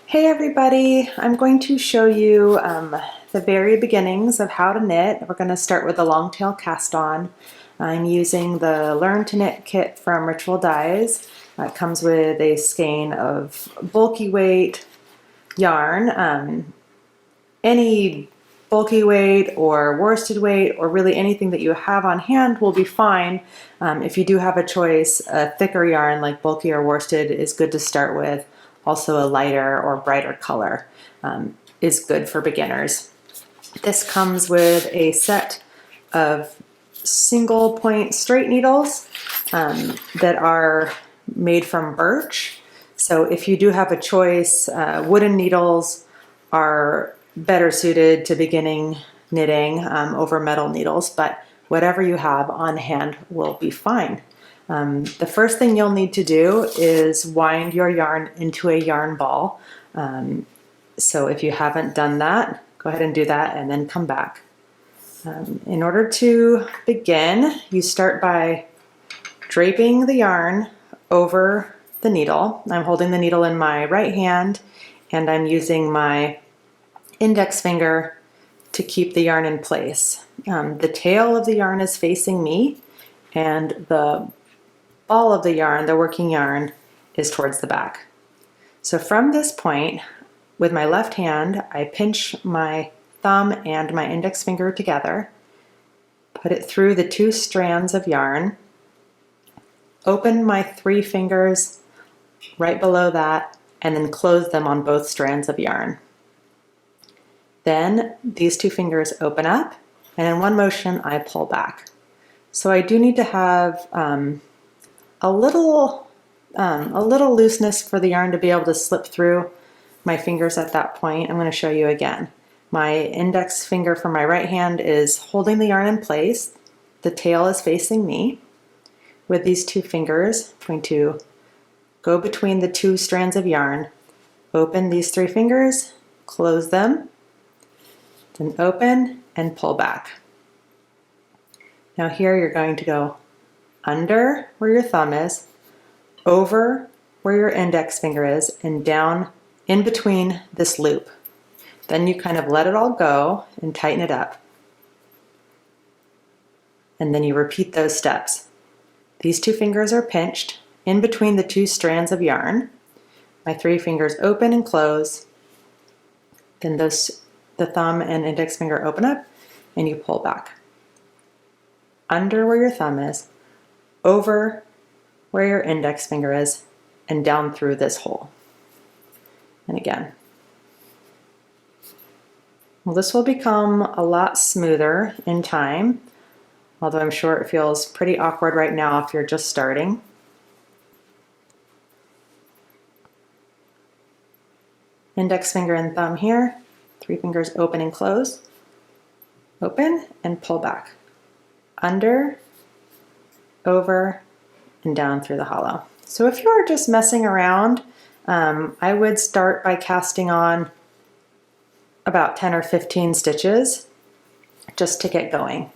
Hey everybody, I'm going to show you the very beginnings of how to knit. We're going to start with the long tail cast on. I'm using the Learn to Knit kit from Ritual Dyes. It comes with a skein of bulky weight yarn. Any bulky weight or worsted weight or really anything that you have on hand will be fine. If you do have a choice, a thicker yarn like bulky or worsted is good to start with. Also a lighter or brighter color is good for beginners. This comes with a set of single point straight needles that are made from birch. So if you do have a choice, wooden needles are better suited to beginning knitting over metal needles, but whatever you have on hand will be fine. The first thing you'll need to do is wind your yarn into a yarn ball. So if you haven't done that, go ahead and do that and then come back. In order to begin, you start by draping the yarn over the needle. I'm holding the needle in my right hand and I'm using my index finger to keep the yarn in place. The tail of the yarn is facing me and the ball of the yarn, the working yarn, is towards the back. So from this point, with my left hand, I pinch my thumb and my index finger together, put it through the two strands of yarn, open my three fingers right below that, and then close them on both strands of yarn. Then these two fingers open up, and in one motion I pull back. So I do need to have a little looseness for the yarn to be able to slip through my fingers at that point. I'm going to show you again. My index finger for my right hand is holding the yarn in place. The tail is facing me. With these two fingers, I'm going to go between the two strands of yarn, open these three fingers, close them, then open and pull back. Now here you're going to go under where your thumb is, over where your index finger is, and down in between this loop. Then you kind of let it all go and tighten it up. And then you repeat those steps. These two fingers are pinched in between the two strands of yarn. My three fingers open and close. Then the thumb and index finger open up and you pull back. Under where your thumb is, over where your index finger is, and down through this hole. And again. Well, this will become a lot smoother in time, although I'm sure it feels pretty awkward right now if you're just starting. Index finger and thumb here, three fingers open and close, open and pull back. Under, over, and down through the hollow. So if you're just messing around, I would start by casting on about 10 or 15 stitches just to get going.